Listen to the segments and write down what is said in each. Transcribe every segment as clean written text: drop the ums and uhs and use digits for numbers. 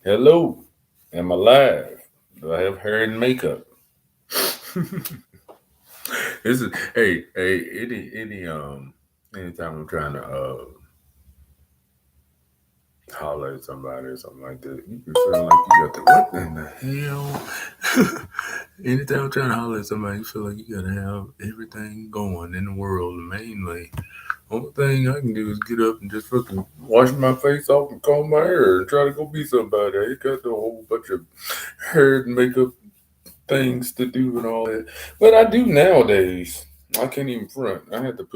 Hello, am I live? Do I have hair and makeup? This is hey anytime I'm trying to holler at somebody or something like that, you can feel like you got to what in the hell? Anytime I'm trying to holler at somebody, you feel like you gotta have everything going in the world. Mainly, only thing I can do is get up and just fucking wash my face off and comb my hair and try to go be somebody. I ain't got a whole bunch of hair and makeup things to do and all that. But I do nowadays. I can't even front. I had to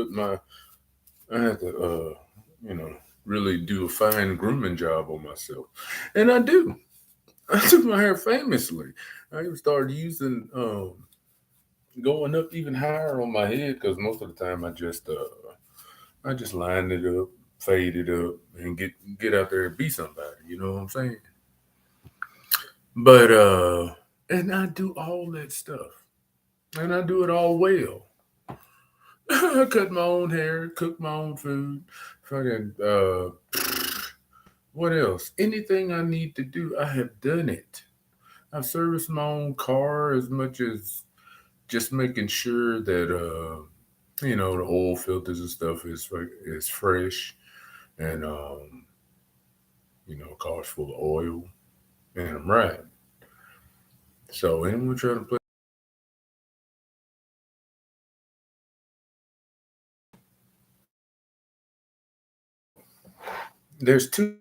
really do a fine grooming job on myself. And I do. I took my hair famously. I even started using going up even higher on my head because most of the time I just line it up, fade it up, and get out there and be somebody. You know what I'm saying? But and I do all that stuff, and I do it all well. I cut my own hair, cook my own food, fucking what else? Anything I need to do, I have done it. I've serviced my own car as much as just making sure that the oil filters and stuff is fresh and car's full of oil and I'm riding. So anyone trying to play, there's two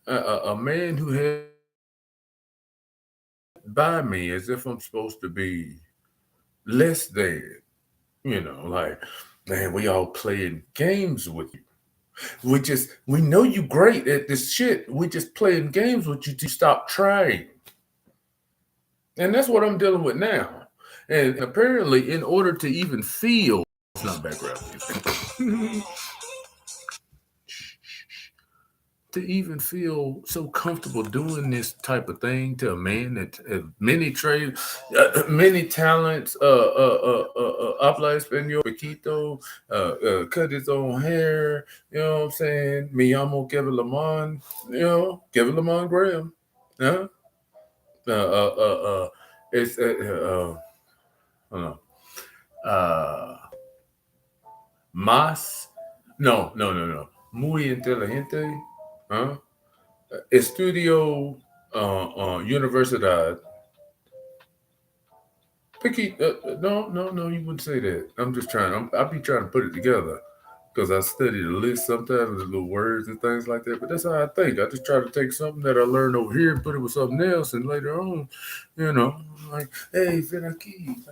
a man who had by me as if I'm supposed to be less than. Like, man, we all playing games with you. We know you great at this shit. We just playing games with you till you stop trying. And that's what I'm dealing with now. And apparently, in order to even feel, it's not background music. To even feel so comfortable doing this type of thing to a man that many trades, many talents, habla español, poquito, cut his own hair, you know what I'm saying? Me llamo Kevin Lamont, Kevin Lamont Graham, huh? Uh, uh, uh, uh, it's, hold on. Más, no. Muy inteligente, huh? Estudio Universidad. Picky, no, you wouldn't say that. I'm just trying. I'll be trying to put it together because I study the list sometimes, the little words and things like that. But that's how I think. I just try to take something that I learned over here and put it with something else, and later on, like, hey, ven aquí,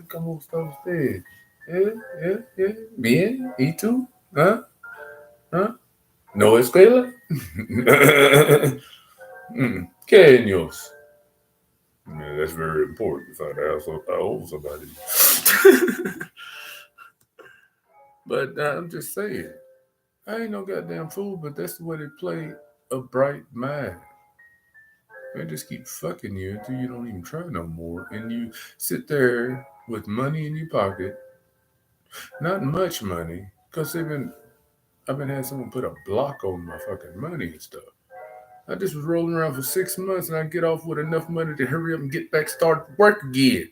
¿cómo está usted? Bien, ¿y tú? ¿Ah? ¿Ah? ¿No escuela? ¿Qué años? Yeah, that's very important. If I ask how old somebody. But I'm just saying, I ain't no goddamn fool, but that's the way they play a bright mind. They just keep fucking you until you don't even try no more, and you sit there with money in your pocket, not much money, because I've been having someone put a block on my fucking money and stuff. I just was rolling around for 6 months, and I get off with enough money to hurry up and get back start work again.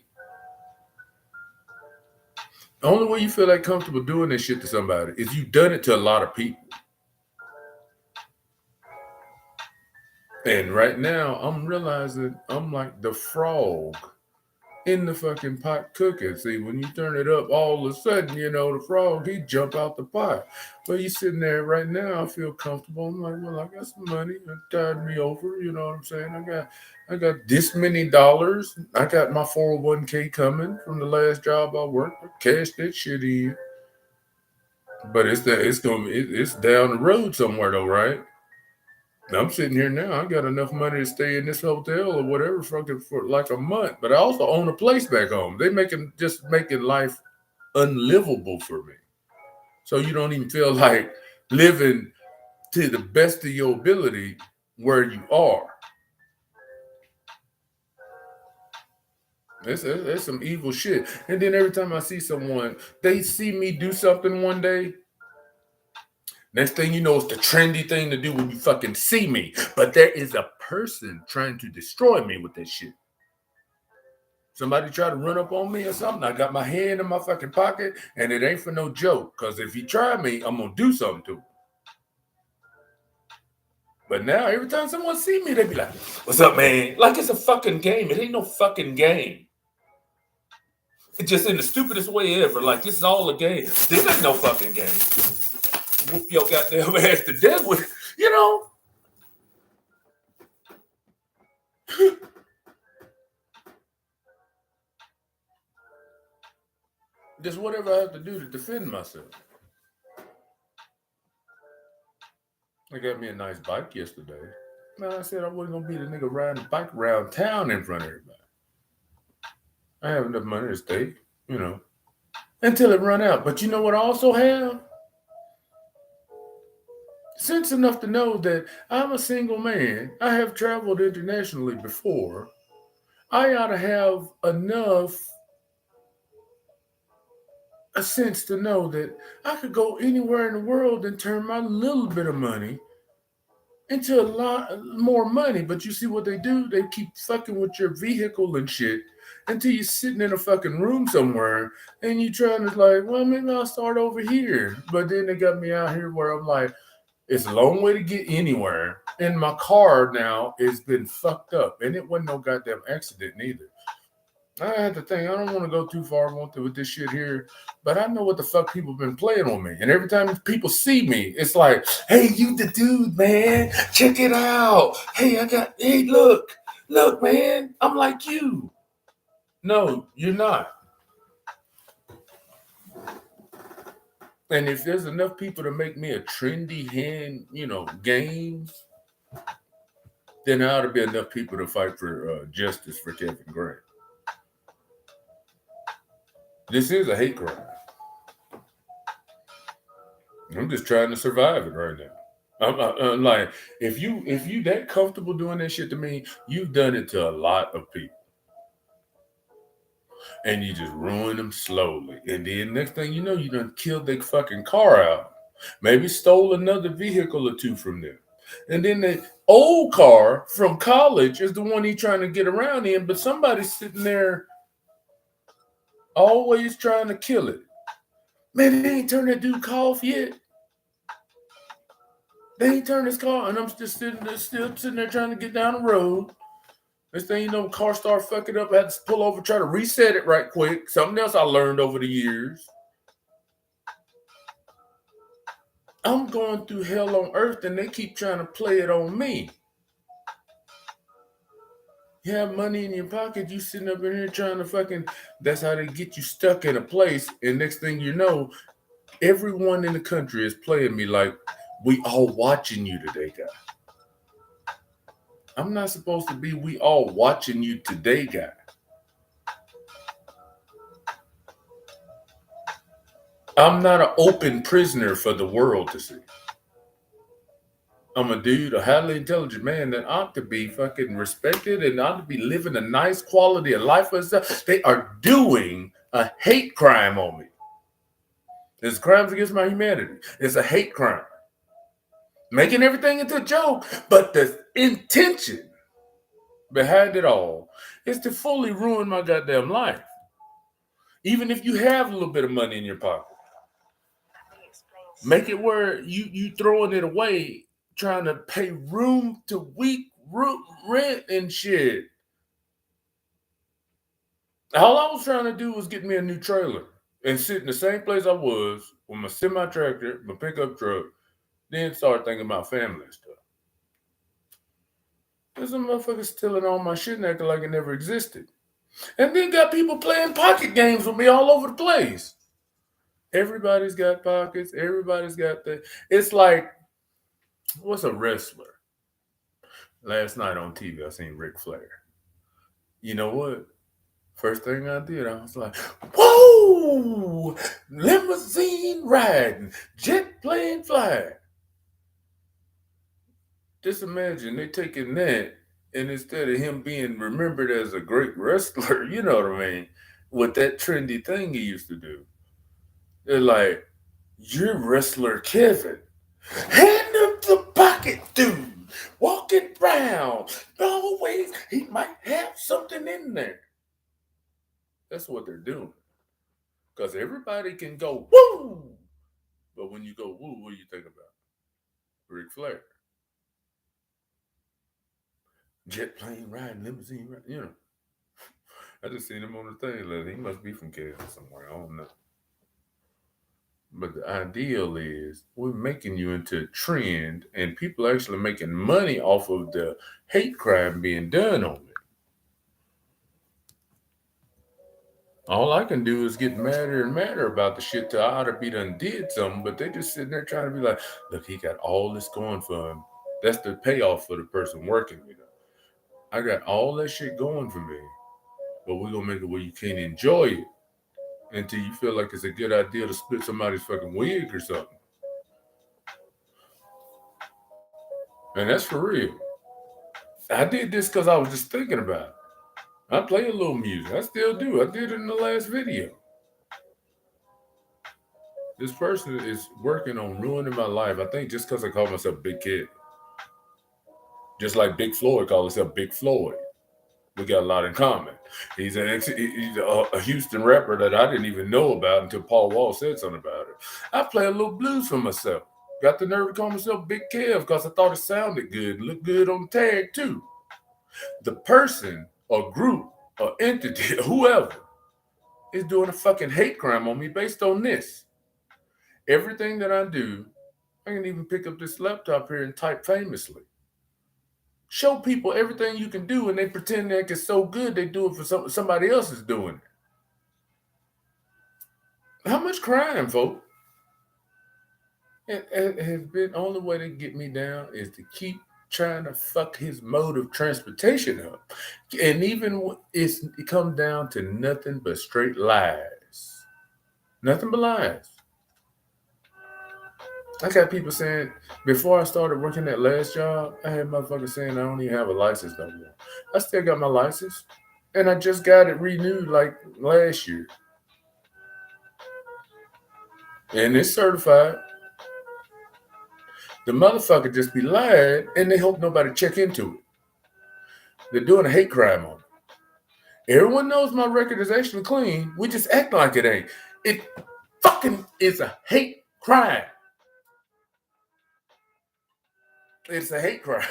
The only way you feel like comfortable doing this shit to somebody is you've done it to a lot of people. And right now, I'm realizing I'm like the frog in the fucking pot cooking. See, when you turn it up, all of a sudden, the frog, he jump out the pot. But you sitting there right now, I feel comfortable. I'm like, well, I got some money. It tied me over. You know what I'm saying? I got this many dollars. I got my 401k coming from the last job I worked. I cashed that shit in. But it's down the road somewhere though, right? I'm sitting here now. I got enough money to stay in this hotel or whatever fucking for like a month. But I also own a place back home. They making life unlivable for me. So you don't even feel like living to the best of your ability where you are. It's some evil shit. And then every time I see someone, they see me do something one day, Next thing you know, it's the trendy thing to do when you fucking see me. But there is a person trying to destroy me with this shit. Somebody try to run up on me or something. I got my hand in my fucking pocket, and it ain't for no joke. Because if he try me, I'm gonna do something to him. But now, every time someone see me, they be like, "What's up, man?" Like it's a fucking game. It ain't no fucking game. It's just in the stupidest way ever. Like this is all a game. This ain't no fucking game. Whoop your goddamn ass to death with, you know. Just whatever I have to do to defend myself. I got me a nice bike yesterday. Man, I said I wasn't gonna be the nigga riding a bike around town in front of everybody. I have enough money to stay, you know, until it run out. But you know what I also have? Sense enough to know that I'm a single man. I have traveled internationally before. I ought to have enough a sense to know that I could go anywhere in the world and turn my little bit of money into a lot more money. But you see what they do? They keep fucking with your vehicle and shit until you're sitting in a fucking room somewhere and you trying to like, well, maybe I'll start over here. But then they got me out here where I'm like, it's a long way to get anywhere. And my car now has been fucked up. And it wasn't no goddamn accident neither. I had to think, I don't want to go too far with this shit here, but I know what the fuck people been playing on me. And every time people see me, it's like, hey, you the dude, man. Check it out. Hey, look, man, I'm like you. No, you're not. And if there's enough people to make me a trendy hand, game, then there ought to be enough people to fight for justice for Kevin Grant. This is a hate crime. I'm just trying to survive it right now. I'm like, if you that comfortable doing that shit to me, you've done it to a lot of people, and you just ruin them slowly. And then next thing you know, you done killed their fucking car out. Maybe stole another vehicle or two from them, and then the old car from college is the one he trying to get around in. But somebody's sitting there, always trying to kill it. Man, they ain't turned that dude off yet. They ain't turned his car, and I'm just still sitting there trying to get down the road. Next thing you know, car start fucking up. I had to pull over, try to reset it right quick. Something else I learned over the years. I'm going through hell on earth, and they keep trying to play it on me. You have money in your pocket, you sitting up in here trying to fucking, that's how they get you stuck in a place. And next thing you know, everyone in the country is playing me like we all watching you today, guy. I'm not supposed to be we all watching you today, guy. I'm not an open prisoner for the world to see. I'm a dude, a highly intelligent man that ought to be fucking respected and ought to be living a nice quality of life for stuff. They are doing a hate crime on me. It's crimes against my humanity. It's a hate crime. Making everything into a joke, but the intention behind it all is to fully ruin my goddamn life. Even if you have a little bit of money in your pocket. Make it where you throwing it away, trying to pay room to week rent and shit. All I was trying to do was get me a new trailer and sit in the same place I was with my semi-tractor, my pickup truck, then start thinking about family and stuff. There's some motherfuckers stealing all my shit and acting like it never existed. And then got people playing pocket games with me all over the place. Everybody's got pockets. Everybody's got that. It's like, what's a wrestler? Last night on TV, I seen Ric Flair. You know what? First thing I did, I was like, whoa! Limousine riding, jet plane flying. Just imagine they taking that, and instead of him being remembered as a great wrestler, you know what I mean, with that trendy thing he used to do, they're like, you're wrestler Kevin. Hand up the pocket, dude. Walking round. Always, he might have something in there. That's what they're doing. Because everybody can go, woo! But when you go, woo, what do you think about? Ric Flair. Jet plane riding, limousine riding, you know. I just seen him on the thing. Like, he must be from Kansas somewhere. I don't know. But the ideal is we're making you into a trend, and people are actually making money off of the hate crime being done on it. All I can do is get madder and madder about the shit till I ought to be done did something, but they just sitting there trying to be like, look, he got all this going for him. That's the payoff for the person working with him. I got all that shit going for me, but we're gonna make it where you can't enjoy it until you feel like it's a good idea to split somebody's fucking wig or something. And that's for real. I did this because I was just thinking about it. I play a little music. I still do. I did it in the last video. This person is working on ruining my life. I think just because I call myself Big Kid. Just like Big Floyd called himself Big Floyd. We got a lot in common. He's a Houston rapper that I didn't even know about until Paul Wall said something about it. I play a little blues for myself. Got the nerve to call myself Big Kev because I thought it sounded good, looked good on the tag too. The person or group or entity, whoever, is doing a fucking hate crime on me based on this. Everything that I do, I can even pick up this laptop here and type famously. Show people everything you can do, and they pretend like it's so good they do it for somebody else is doing it. How much crime, folks? It has been only way to get me down is to keep trying to fuck his mode of transportation up, and even it comes down to nothing but straight lies, nothing but lies. I got people saying before I started working that last job, I had motherfuckers saying I don't even have a license no more. I still got my license, and I just got it renewed like last year, and it's certified. The motherfucker just be lying, and they hope nobody check into it. They're doing a hate crime on it. Everyone knows my record is actually clean. We just act like it ain't. It fucking is a hate crime. It's a hate crime.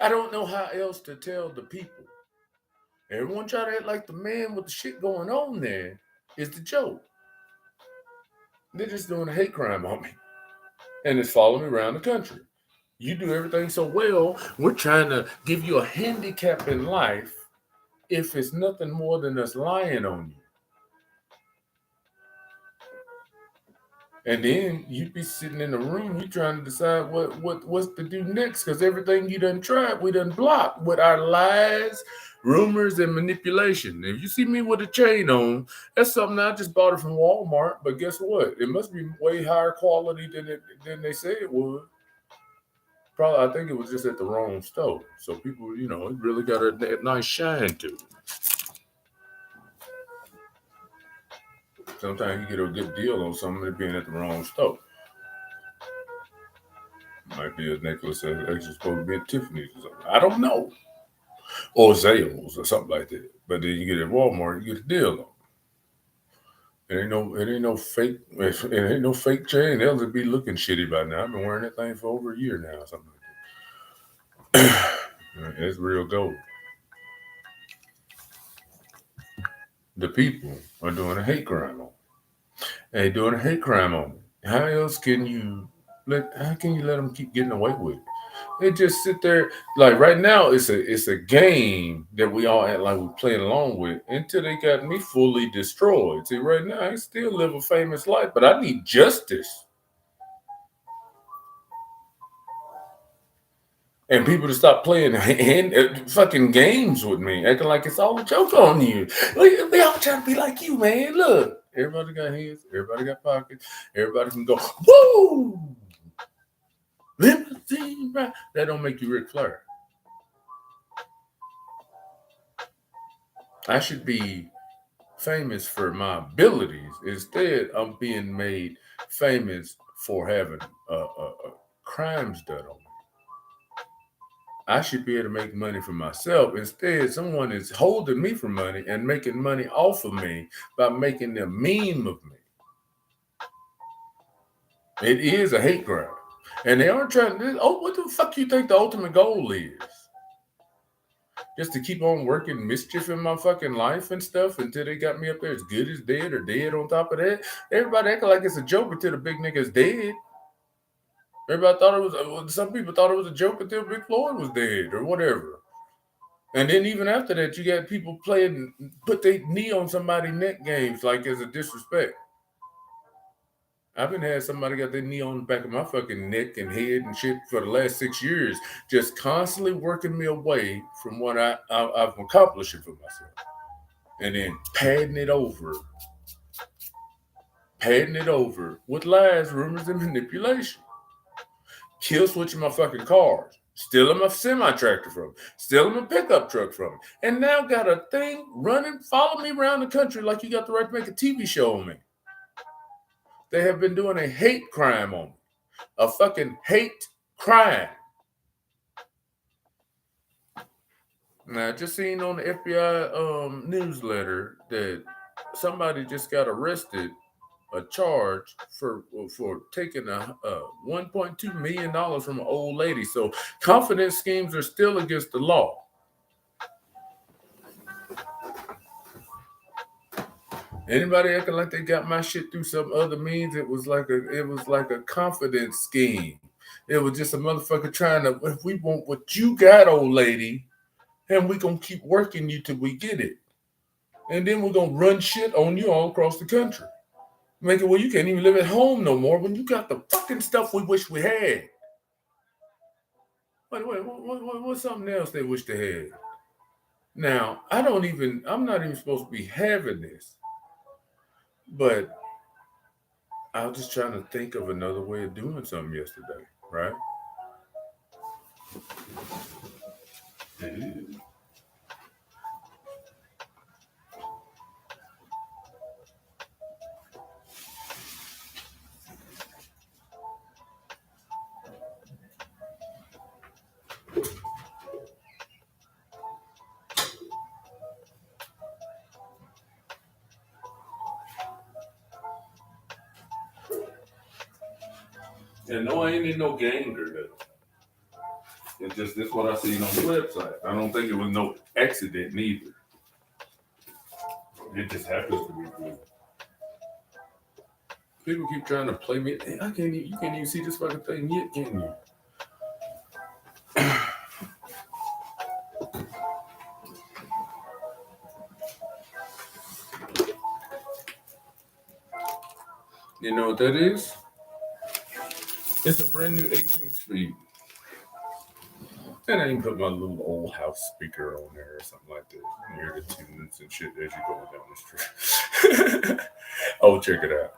I don't know how else to tell the people. Everyone try to act like the man with the shit going on there is the joke. They're just doing a hate crime on me. And it's following me around the country. You do everything so well, we're trying to give you a handicap in life if it's nothing more than us lying on you. And then you'd be sitting in the room, you trying to decide what's to do next, because everything you done tried, we done blocked with our lies, rumors, and manipulation. If you see me with a chain on, that's something I just bought it from Walmart. But guess what? It must be way higher quality than they say it would. Probably, I think it was just at the wrong store. So people, it really got a nice shine to it. Sometimes you get a good deal on something that being at the wrong store. Might be a necklace that's actually supposed to be at Tiffany's or something. I don't know. Or Zales or something like that. But then you get it at Walmart, you get a deal on it. It ain't no fake. It ain't no fake chain. They'll just be looking shitty by now. I've been wearing that thing for over a year now, something like that. It's real gold. The people are doing a hate crime on me. They doing a hate crime on me. How else can you How can you let them keep getting away with it? They just sit there like right now. It's a game that we all act like we're playing along with until they got me fully destroyed. See, right now I still live a famous life, but I need justice and people to stop playing fucking games with me, acting like it's all a joke on you. We all trying to be like you, man. Look, everybody got hands, everybody got pockets, everybody can go woo. Limousine ride. That don't make you Ric Flair. I should be famous for my abilities. Instead, I'm being made famous for having crimes done on me. I should be able to make money for myself. Instead, someone is holding me for money and making money off of me by making a meme of me. It is a hate crime. And they aren't trying to, oh, what the fuck you think the ultimate goal is? Just to keep on working mischief in my fucking life and stuff until they got me up there as good as dead or dead on top of that. Everybody acting like it's a joke until the big nigga's dead. Everybody thought it was, some people thought it was a joke until Big Floyd was dead or whatever. And then even after that, you got people playing, put their knee on somebody's neck games like as a disrespect. I've been had somebody got their knee on the back of my fucking neck and head and shit for the last 6 years, just constantly working me away from what I'm accomplishing for myself. And then padding it over with lies, rumors, and manipulation. Kill switching my fucking cars, stealing my semi-tractor from me, stealing my pickup truck from me, and now got a thing running, follow me around the country like you got the right to make a TV show on me. They have been doing a hate crime on me. A fucking hate crime. Now, I just seen on the FBI newsletter that somebody just got arrested, a charge for taking a $1.2 million from an old lady. So confidence schemes are still against the law. Anybody acting like they got my shit through some other means, it was like a confidence scheme. It was just a motherfucker trying to, if we want what you got, old lady, and we gonna keep working you till we get it. And then we're gonna run shit on you all across the country. Make it where you can't even live at home no more when you got the fucking stuff we wish we had. Wait, what's something else they wish they had? Now, I'm not even supposed to be having this. But I was just trying to think of another way of doing something yesterday, right? And no, I ain't in no gang or nothing. It's just this what I seen on the website. I don't think it was no accident neither. It just happens to be good. People keep trying to play me. You can't even see this fucking thing yet, can you? You know what that is? It's a brand new 18 speed. And I can put my little old house speaker on there or something like that. You hear the tunes and shit as you're going down the street. Oh, check it out.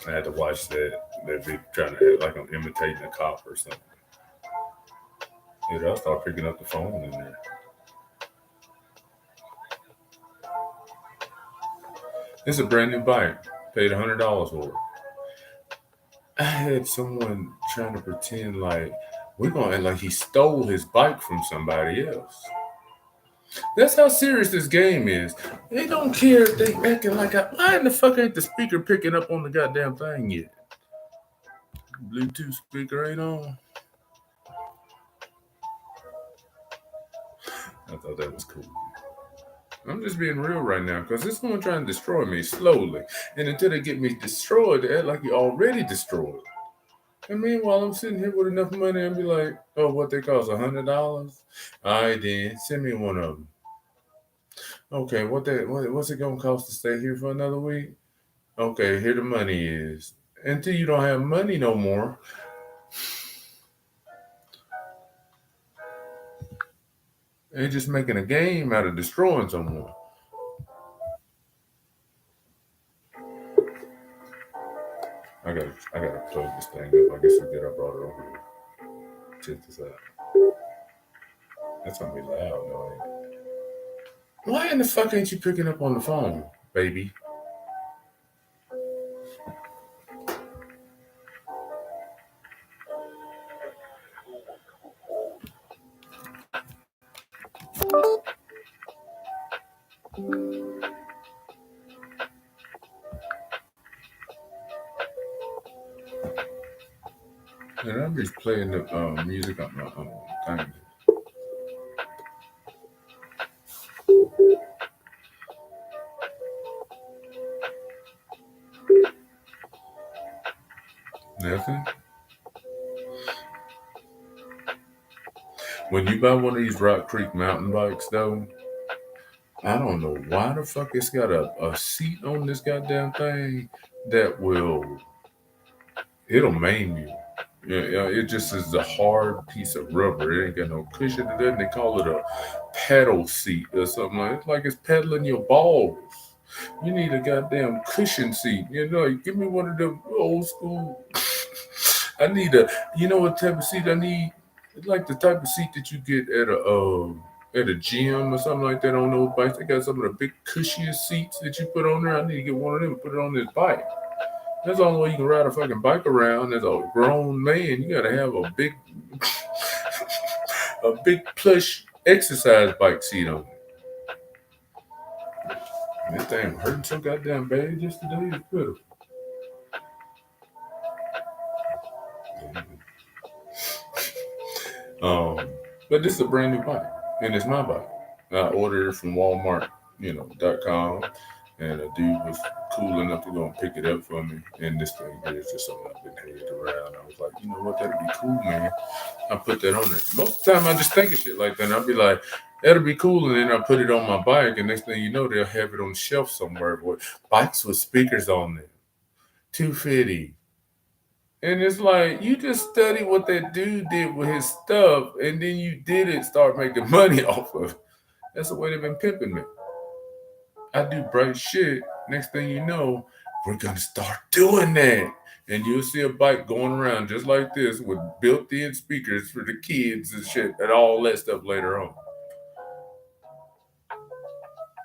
I had to watch that. They'd be trying to act like I'm imitating a cop or something. I'll start picking up the phone in there. It's a brand new bike. Paid $100 for it. I had someone trying to pretend like we're going to act like he stole his bike from somebody else. That's how serious this game is. They don't care if they acting like why in the fuck ain't the speaker picking up on the goddamn thing yet? Bluetooth speaker ain't on. I thought that was cool. I'm just being real right now because this one trying to destroy me slowly. And until they get me destroyed, they act like you already destroyed. And meanwhile, I'm sitting here with enough money and be like, oh, what they cost, $100? All right, then, send me one of them. Okay, what's it going to cost to stay here for another week? Okay, here the money is. Until you don't have money no more. They're just making a game out of destroying someone. I gotta plug this thing up. I guess it's good I brought it over here. Check this out. That's gonna be loud, though. Why in the fuck ain't you picking up on the phone, baby? And I'm just playing the music on my thing. Nothing. When you buy one of these Rock Creek mountain bikes, though, I don't know why the fuck it's got a seat on this goddamn thing that it'll maim you. Yeah, it just is a hard piece of rubber. It ain't got no cushion. It doesn't. They call it a pedal seat or something like. It's like it's pedaling your balls. You need a goddamn cushion seat. You know, give me one of them old school. I need a. You know what type of seat I need? It's like the type of seat that you get at a gym or something like that on those bikes. They got some of the big cushiest seats that you put on there. I need to get one of them and put it on this bike. That's the only way you can ride a fucking bike around as a grown man. You gotta have a big plush exercise bike seat on. This thing hurting so goddamn bad just today. It's pitiful. Um, but this is a brand new bike, and it's my bike. I ordered it from Walmart, .com, and a dude was cool enough to go and pick it up for me. And this thing here is just something I've been headed around. I was like, you know what, that'd be cool, man. I put that on there. Most of the time, I just think of shit like that. And I'll be like, that'll be cool, and then I put it on my bike, and next thing you know, they'll have it on the shelf somewhere. But bikes with speakers on them, 250. And it's like you just study what that dude did with his stuff, and then you didn't start making money off of it. That's the way they've been pimping me. I do bright shit. Next thing you know, we're gonna start doing that. And you'll see a bike going around just like this with built-in speakers for the kids and shit and all that stuff later on.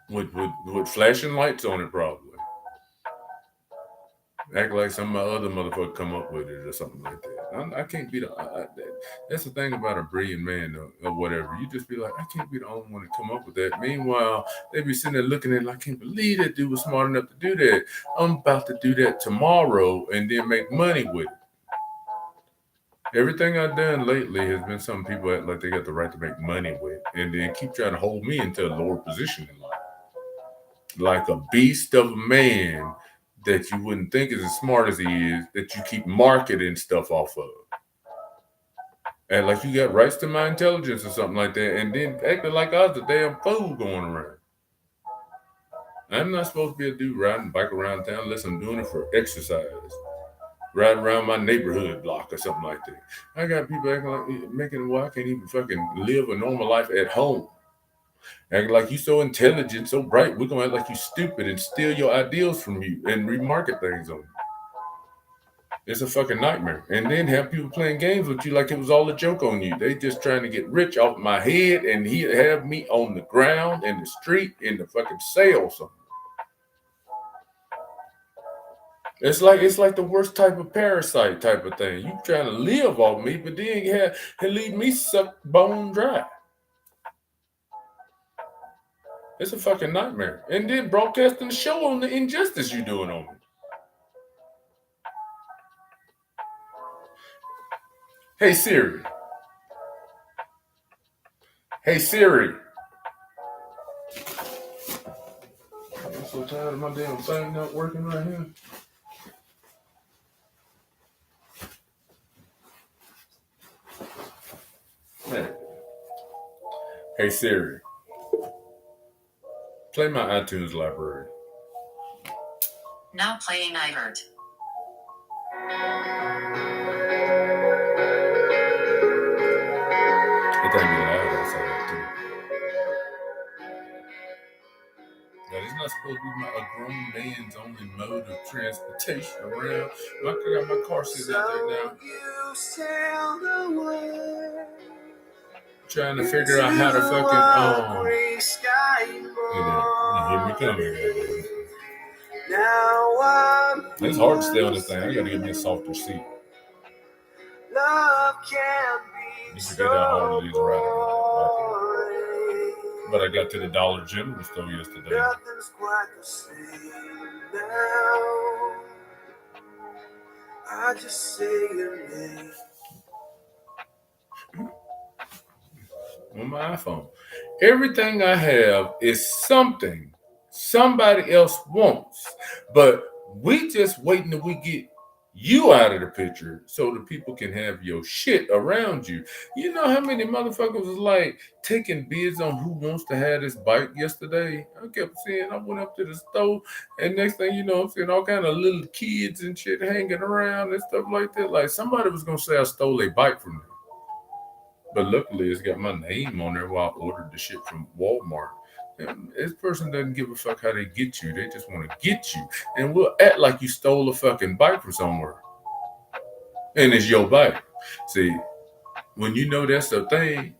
With flashing lights on it probably. Act like some other motherfucker come up with it or something like that. I can't be that's the thing about a brilliant man or whatever. You just be like, I can't be the only one to come up with that. Meanwhile, they be sitting there looking at it like, I can't believe that dude was smart enough to do that. I'm about to do that tomorrow and then make money with it. Everything I've done lately has been some people act like they got the right to make money with and then keep trying to hold me into a lower position in life. Like a beast of a man that you wouldn't think is as smart as he is, that you keep marketing stuff off of. And like you got rights to my intelligence or something like that, and then acting like I was a damn fool going around. I'm not supposed to be a dude riding a bike around town unless I'm doing it for exercise. Riding around my neighborhood block or something like that. I got people acting like making why I can't even fucking live a normal life at home. Acting like you so intelligent, so bright, we're gonna act like you stupid and steal your ideals from you and remarket things on you. It's a fucking nightmare. And then have people playing games with you like it was all a joke on you. They just trying to get rich off my head and he have me on the ground, in the street, in the fucking sale something. It's like the worst type of parasite type of thing. You trying to live off me, but then you leave me sucked bone dry. It's a fucking nightmare. And then broadcasting the show on the injustice you doing on me. Hey Siri. Hey Siri. I'm so tired of my damn thing not working right here. Hey. Hey Siri. Play my iTunes library. Now playing iHeart. It ain't be loud outside too. That is not supposed to be a grown man's only mode of transportation around. I got my car sitting out there now. Trying to figure out how to fucking you hear me coming. It's hard to stay on this thing. I gotta get me a softer seat. You forget how hard it is riding. But I got to the Dollar General store yesterday. Nothing's quite the same now. I just say your name. on my iPhone. Everything I have is something somebody else wants. But we just waiting till we get you out of the picture so the people can have your shit around you. You know how many motherfuckers was like taking bids on who wants to have this bike yesterday? I kept seeing, I went up to the store, and next thing you know, I'm seeing all kind of little kids and shit hanging around and stuff like that. Like somebody was gonna say I stole a bike from them. But luckily, it's got my name on there while I ordered the shit from Walmart. And this person doesn't give a fuck how they get you. They just want to get you. And we'll act like you stole a fucking bike from somewhere. And it's your bike. See, when you know that's a thing,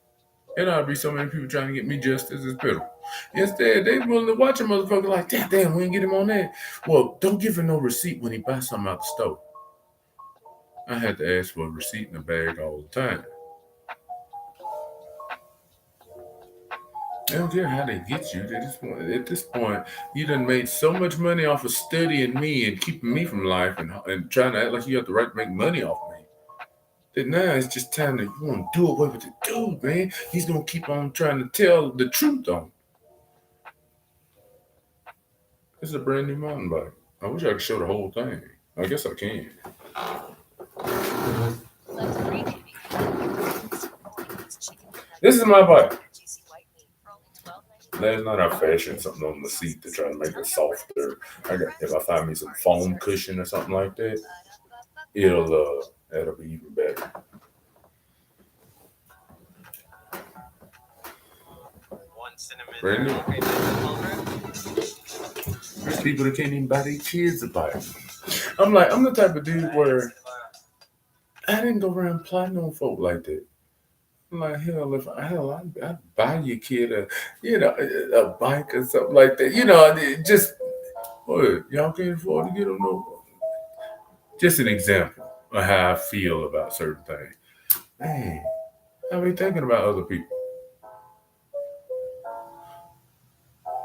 and I'll be so many people trying to get me justice as pitiful. Instead, they willing to watch a motherfucker like, damn, we ain't get him on that. Well, don't give him no receipt when he buys something out the store. I had to ask for a receipt in the bag all the time. I don't care how they get you. At this point, you done made so much money off of studying me and keeping me from life and trying to act like you have the right to make money off me. That now it's just time to you want to do away with the dude, man. He's gonna keep on trying to tell the truth on. This is a brand new mountain bike. I wish I could show the whole thing. I guess I can. This is my bike. Last night I fashioned something on the seat to try to make it softer. If I find me some foam cushion or something like that, that'll be even better. Brand new. There's people that can't even buy their kids a bike. I'm the type of dude where I didn't go around plotting on folk like that. I'm like, I'd buy your kid a bike or something like that. Just what y'all can't afford to get them no. Just an example of how I feel about certain things. Man, I be thinking about other people.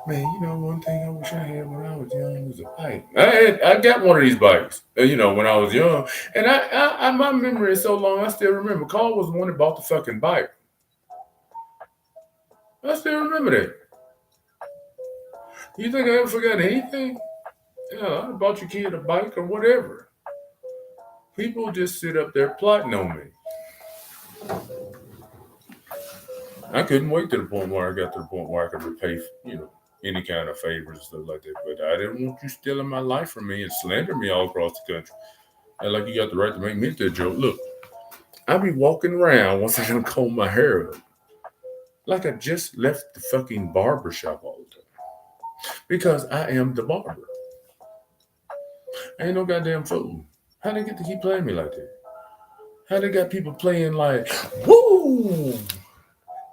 Man, one thing I wish I had when I was young was a bike. I got one of these bikes, when I was young, and my memory is so long. I still remember. Carl was the one that bought the fucking bike. I still remember that. You think I ever forgot anything? Yeah, I bought your kid a bike or whatever. People just sit up there plotting on me. I couldn't wait to the point where I got to the point where I could repay, any kind of favors and stuff like that. But I didn't want you stealing my life from me and slandering me all across the country. And like you got the right to make me into a joke. Look, I be walking around once I done comb my hair up, like I just left the fucking barber shop all the time. Because I am the barber. I ain't no goddamn fool. How they get to keep playing me like that? How they got people playing like, woo!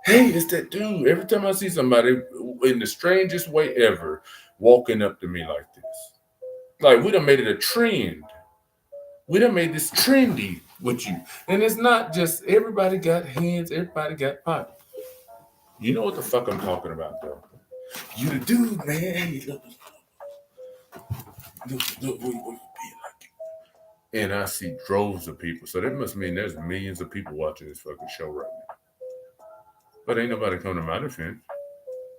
Hey, it's that dude. Every time I see somebody in the strangest way ever walking up to me like this. Like, we done made it a trend. We done made this trendy with you. And it's not just everybody got hands, everybody got pockets. You know what the fuck I'm talking about, though. You the dude, man. Hey, look, what you being like? And I see droves of people. So that must mean there's millions of people watching this fucking show right now. But ain't nobody coming to my defense.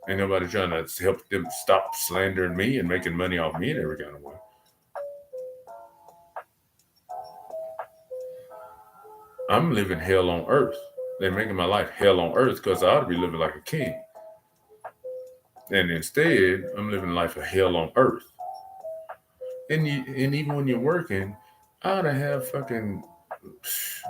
Ain't nobody trying to help them stop slandering me and making money off me in every kind of way. I'm living hell on earth. They're making my life hell on earth because I ought to be living like a king. And instead, I'm living life of hell on earth. And even when you're working, I ought to have fucking,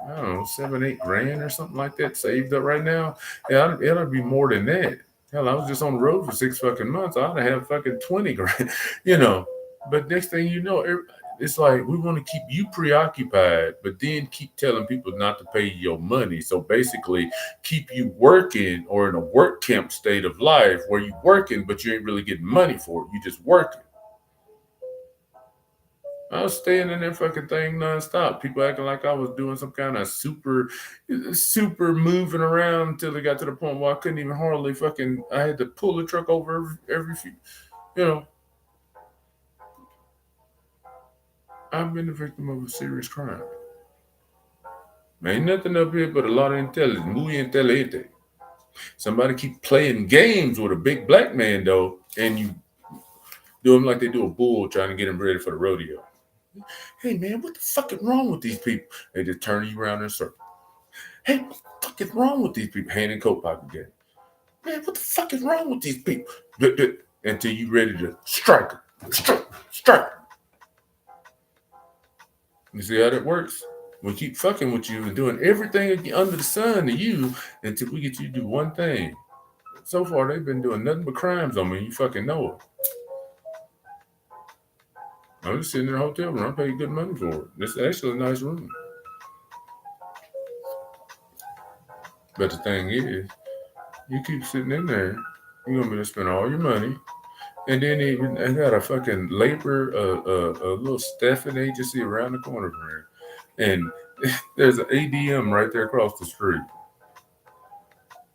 I don't know, 7-8 grand or something like that saved up right now. Yeah, it ought to be more than that. Hell, I was just on the road for 6 fucking months. I ought to have fucking 20 grand, But next thing you know, it's like we want to keep you preoccupied, but then keep telling people not to pay your money. So basically, keep you working or in a work camp state of life where you working, but you ain't really getting money for it. You just working. I was staying in that fucking thing nonstop. People acting like I was doing some kind of super moving around until it got to the point where I couldn't even hardly fucking. I had to pull the truck over every few. You know, I've been the victim of a serious crime. Ain't nothing up here but a lot of intelligence, muy inteligente. Somebody keep playing games with a big black man though, and you do them like they do a bull trying to get him ready for the rodeo. Hey man, what the fuck is wrong with these people? They just turn you around in a circle. Hey, what the fuck is wrong with these people? Hand in coat pocket game. Man, what the fuck is wrong with these people? Until you ready to strike. Strike. You see how that works? We keep fucking with you and doing everything under the sun to you until we get you to do one thing. So far, they've been doing nothing but crimes on me. You fucking know it. I'm just sitting in a hotel room. I paid good money for it. It's actually a nice room. But the thing is, you keep sitting in there, you're gonna be to spend all your money, and then even I got a fucking labor, a little staffing agency around the corner from here, and there's an ADM right there across the street,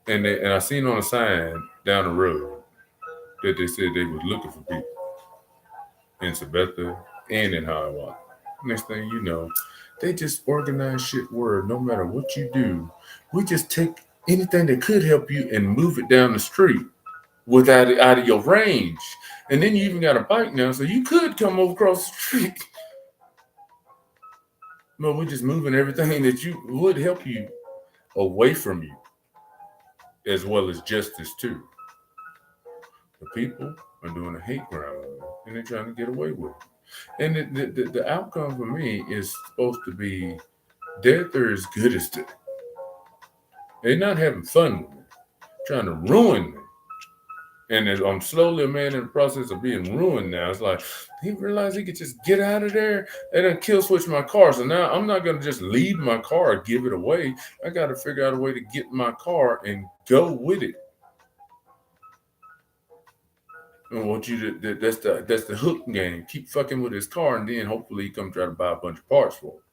and I seen on a sign down the road that they said they was looking for people in Sabetha and in Hiawatha. Next thing you know, they just organize shit where no matter what you do, we just take anything that could help you and move it down the street without it out of your range. And then you even got a bike now, so you could come over across the street. No, we're just moving everything that you would help you away from you, as well as justice too. The people are doing a hate crime, and they're trying to get away with it. And the outcome for me is supposed to be death or as good as death. They're not having fun with me, trying to ruin me. And as I'm slowly a man in the process of being ruined now. It's like he realized he could just get out of there and then kill switch my car. So now I'm not gonna just leave my car or give it away. I gotta figure out a way to get my car and go with it. I want you to that's the hook game. Keep fucking with his car and then hopefully he come try to buy a bunch of parts for it.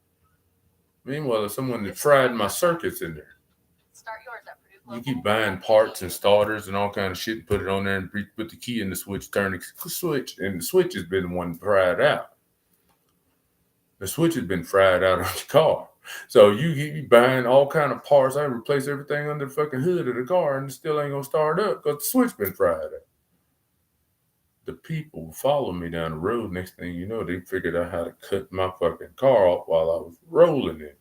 Meanwhile, there's someone that fried my circuits in there. You keep buying parts and starters and all kind of shit and put it on there and put the key in the switch, turn the switch, and the switch has been one fried out. The switch has been fried out on the car. So you buying all kind of parts. I replace everything under the fucking hood of the car and it still ain't gonna start up because the switch been fried out. The people follow me down the road. Next thing you know, they figured out how to cut my fucking car off while I was rolling it.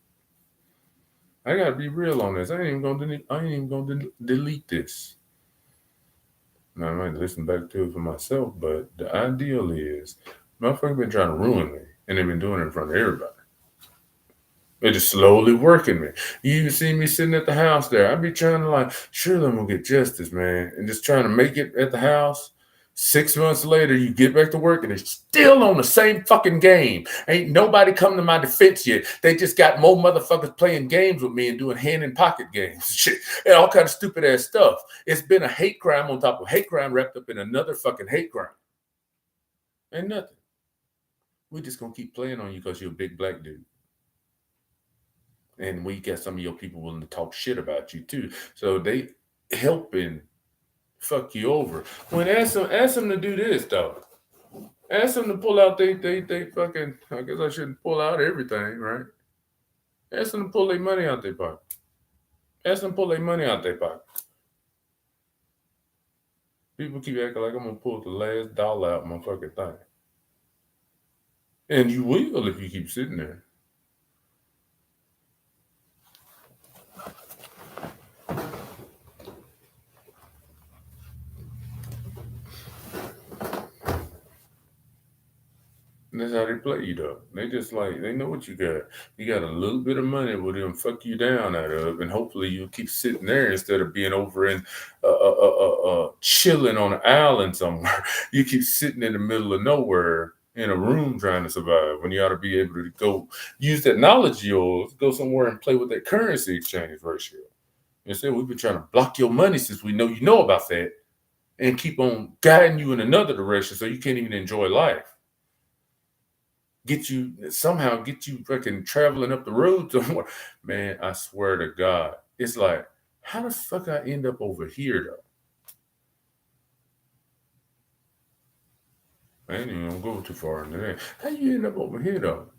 I gotta be real on this. I ain't even gonna delete this. Now, I might listen back to it for myself, but the ideal is, motherfuckers been trying to ruin me, and they've been doing it in front of everybody. They're just slowly working me. You even see me sitting at the house there. I be trying to like, surely I'm gonna get justice, man, and just trying to make it at the house. 6 months later, you get back to work and it's still on the same fucking game. Ain't nobody come to my defense yet. They just got more motherfuckers playing games with me and doing hand in pocket games, shit, and all kind of stupid ass stuff. It's been a hate crime on top of hate crime wrapped up in another fucking hate crime. Ain't nothing. We just gonna keep playing on you because you're a big black dude. And we got some of your people willing to talk shit about you too. So they helping fuck you over. When ask them to do this though. Ask them to pull out they fucking. I guess I shouldn't pull out everything, right? Ask them to pull their money out their pocket. Ask them to pull their money out their pocket. People keep acting like I'm gonna pull the last dollar out my fucking thing, and you will if you keep sitting there. And that's how they play you though. They just like they know what you got. You got a little bit of money with them fuck you down out of, and hopefully you keep sitting there instead of being over in chilling on an island somewhere. You keep sitting in the middle of nowhere in a room trying to survive when you ought to be able to go use that knowledge of yours, go somewhere and play with that currency exchange ratio. Instead, we've been trying to block your money since we know about that, and keep on guiding you in another direction so you can't even enjoy life. Get you fucking traveling up the road somewhere. Man, I swear to God. It's like, how the fuck I end up over here though? I ain't even gonna go too far into that. How you end up over here though?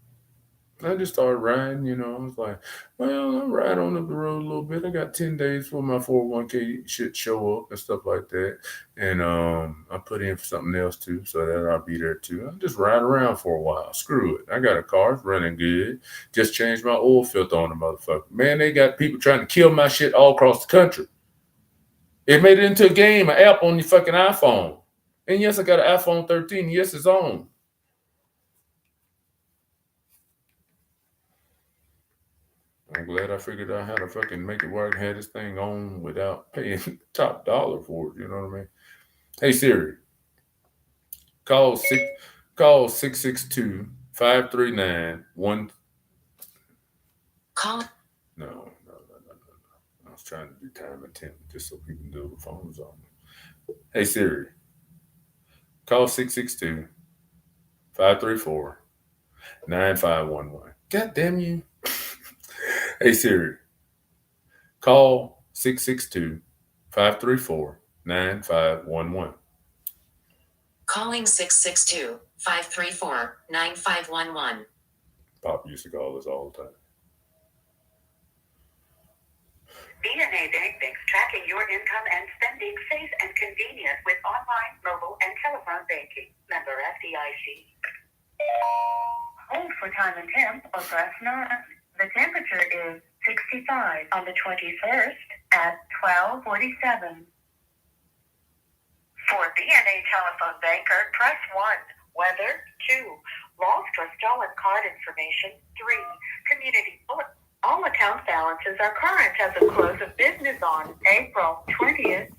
I just started riding, you know. I was like, well, I'll ride on up the road a little bit. I got 10 days for my 401k shit show up and stuff like that. And I put in for something else too, so that I'll be there too. I'll just ride around for a while. Screw it. I got a car, it's running good. Just changed my oil filter on the motherfucker. Man, they got people trying to kill my shit all across the country. It made it into a game, an app on your fucking iPhone. And yes, I got an iPhone 13. Yes, it's on. I'm glad I figured out how to fucking make it work, had this thing on without paying top dollar for it. You know what I mean? Hey Siri, call six call 662-539-1. Call. No, no, no, no, no, no. I was trying to do time and temp just so people know the phone's on. Hey Siri, call 662-534-9511. God damn you. Hey Siri, call 662-534-9511. Calling 662-534-9511. Pop used to call us all the time. DNA Bank makes tracking your income and spending safe and convenient with online, mobile, and telephone banking. Member FDIC. Hold for time and temp or press 9. The temperature is 65 on the 21st at 12:47. For DNA Telephone Banker, press 1. Weather, 2. Lost or stolen card information, 3. Community bulletin. All account balances are current as of close of business on April 20th.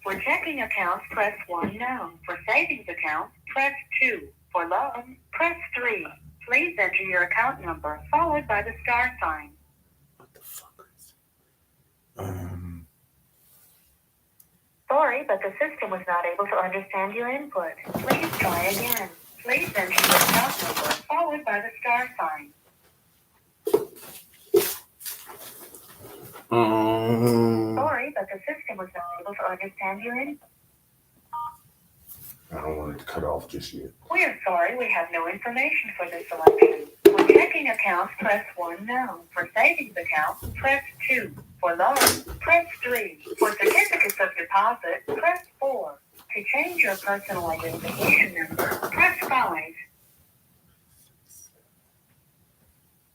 For checking accounts, press 1 now. For savings accounts, press 2. For loans, press 3. Please enter your account number followed by the star sign. What the fuck is Sorry, but the system was not able to understand your input. Please try again. Please enter your account number followed by the star sign. Sorry, but the system was not able to understand your input. I don't want it to cut off just yet. We are sorry, we have no information for this selection. For checking accounts, press 1 now. For savings accounts, press 2. For loans, press 3. For certificates of deposit, press 4. To change your personal identification number, press 5.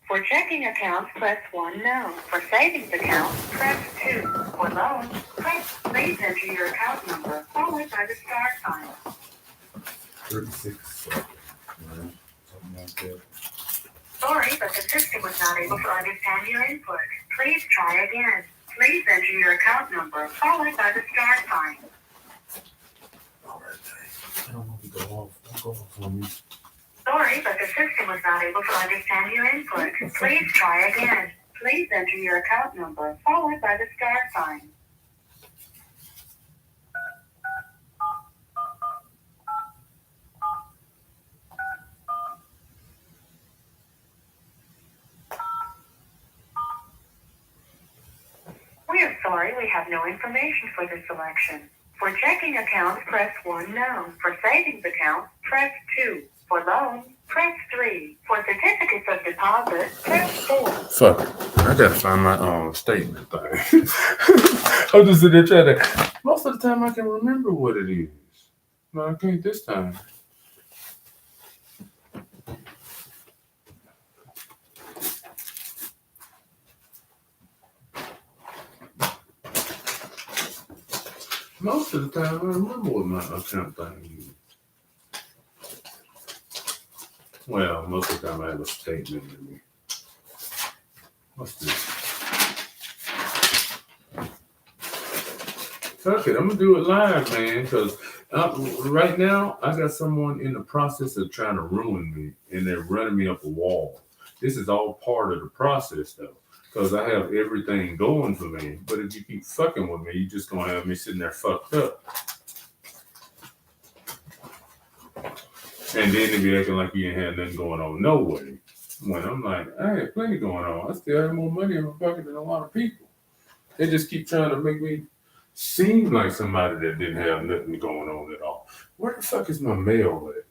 For checking accounts, press 1 now. For savings accounts, press 2. For loans, please enter your account number followed by the star sign. 36 seconds. Something like that. Sorry, but the system was not able to understand your input. Please try again. Please enter your account number followed by the star sign. All right, I don't want to go off. Don't go off on me. Sorry, but the system was not able to understand your input. Please try again. Please enter your account number followed by the star sign. We are sorry, we have no information for this selection. For checking accounts, press 1 now. For savings accounts, press 2. For loans, press 3. For certificates of deposit, press 4. Fuck it. I gotta find my statement thing. I'm just sitting there trying to. Most of the time I can remember what it is. No, I can't this time. Most of the time I remember what my account thing is. Well, most of the time I have a statement in me. What's this? Fuck it, I'm gonna do it live, man, because right now I got someone in the process of trying to ruin me, and they're running me up a wall. This is all part of the process, though, because I have everything going for me. But if you keep fucking with me, you're just gonna have me sitting there fucked up. And then they be acting like you ain't had nothing going on no way. When I'm like, I had plenty going on. I still have more money in my pocket than a lot of people. They just keep trying to make me seem like somebody that didn't have nothing going on at all. Where the fuck is my mail at?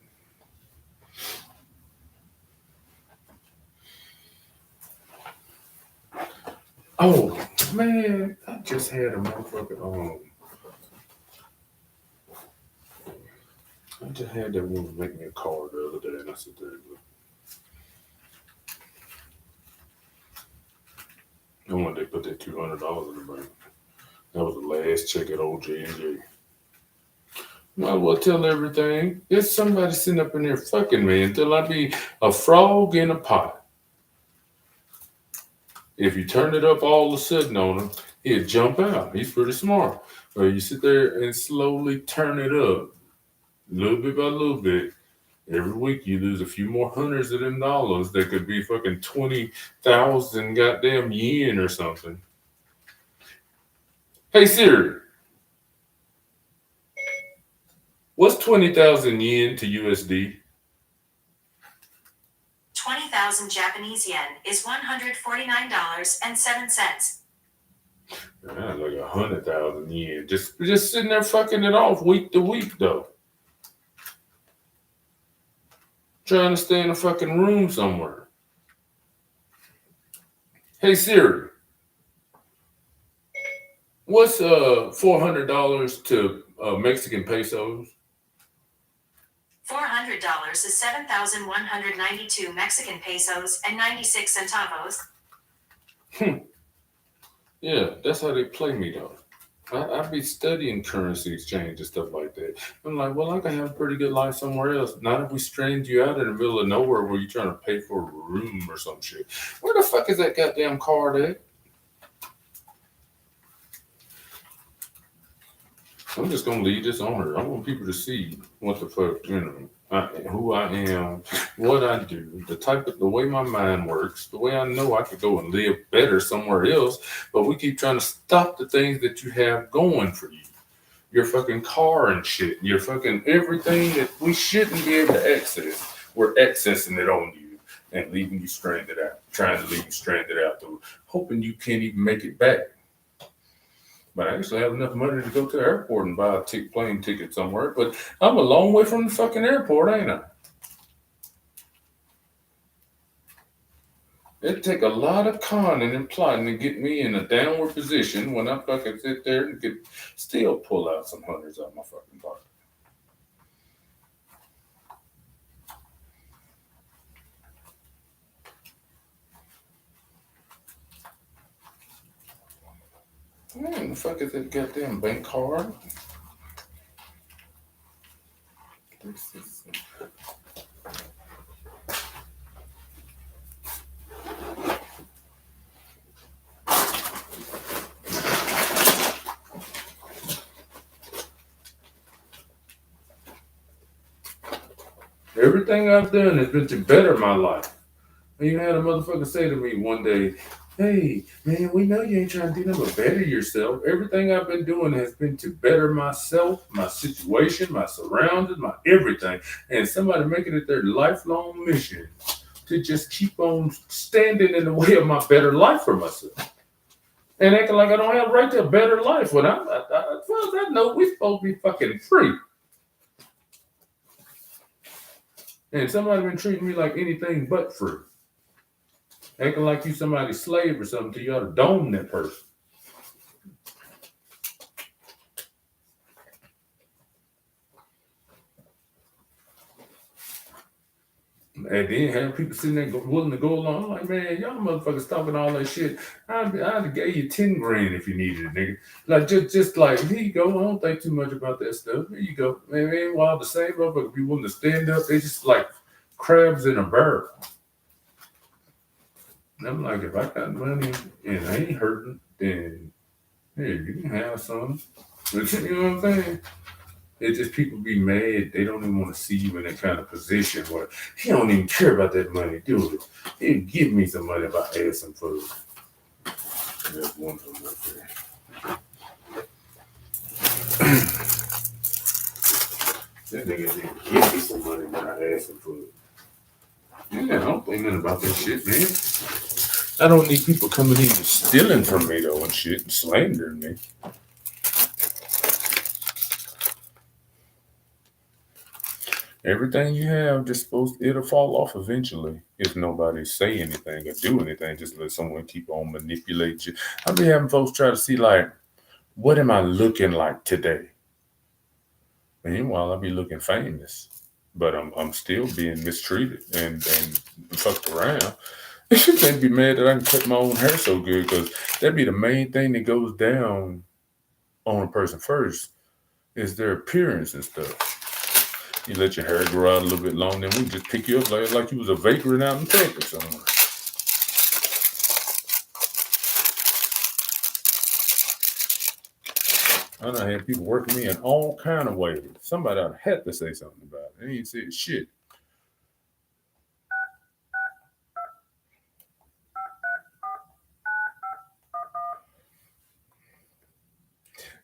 Oh man, I just had a motherfucker I just had that woman make me a card the other day, and I said, and when they put that $200 in the bank, that was the last check at old J&J. Might as well tell everything. There's somebody sitting up in there fucking me until I be a frog in a pot. If you turn it up all of a sudden on him, he'll jump out. He's pretty smart. But you sit there and slowly turn it up, little bit by little bit. Every week you lose a few more hundreds of them dollars that could be fucking 20,000 goddamn yen or something. Hey Siri, what's 20,000 yen to USD? 20,000 Japanese yen is $149.07. That's like 100,000 yen. Just sitting there fucking it off week to week though. Trying to stay in a fucking room somewhere. Hey Siri, what's $400 to Mexican pesos? $400 is 7,192 Mexican pesos and 96 centavos. Yeah, that's how they play me though. I be studying currency exchange and stuff like that. I'm like, well, I can have a pretty good life somewhere else. Not if we strained you out in the middle of nowhere where you're trying to pay for a room or some shit. Where the fuck is that goddamn card at? I'm just gonna leave this on her. I want people to see what the fuck, who I am, what I do, the way my mind works, the way I know I could go and live better somewhere else. But we keep trying to stop the things that you have going for you. Your fucking car and shit, your fucking everything that we shouldn't be able to access. We're accessing it on you and leaving you stranded out, trying to leave you stranded out, through hoping you can't even make it back. But I actually have enough money to go to the airport and buy a plane ticket somewhere. But I'm a long way from the fucking airport, ain't I? It'd take a lot of conning and plotting to get me in a downward position when I fucking sit there and could still pull out some hundreds out of my fucking pocket. Man, the fuck is that goddamn bank card? Everything I've done has been to better my life. And you had a motherfucker say to me one day, hey, man, we know you ain't trying to do nothing but better yourself. Everything I've been doing has been to better myself, my situation, my surroundings, my everything. And somebody making it their lifelong mission to just keep on standing in the way of my better life for myself. And acting like I don't have a right to a better life when as far as I know, we're supposed to be fucking free. And somebody been treating me like anything but free. Acting like you somebody's slave or something till you ought to dome that person. And then have people sitting there willing to go along. I'm like, man, y'all motherfuckers talking all that shit. I'd have gave you 10 grand if you needed it, nigga. Like, just like, here you go. I don't think too much about that stuff. Here you go. Man, while the same motherfucker be willing to stand up, they just like crabs in a barrel. And I'm like, if I got money and I ain't hurting, then hey, you can have some. But you know what I'm saying? It's just people be mad. They don't even want to see you in that kind of position where he don't even care about that money, do it. He'll give me some money if I ask him for it. There's one of them right there. That nigga didn't give me some money when I asked him for it. Yeah, I don't think nothing about that shit, man. I don't need people coming in and stealing from me though and shit and slandering me. Everything you have just supposed it'll fall off eventually if nobody say anything or do anything. Just let someone keep on manipulate you. I be having folks try to see like, what am I looking like today? Meanwhile, I be looking famous, but I'm still being mistreated and fucked around. They be mad that I can cut my own hair so good because that'd be the main thing that goes down on a person first is their appearance and stuff. You let your hair grow out a little bit long, then we just pick you up like you was a vagrant out in public somewhere. I done had people working me in all kind of ways. Somebody ought to have to say something about it. They ain't said shit.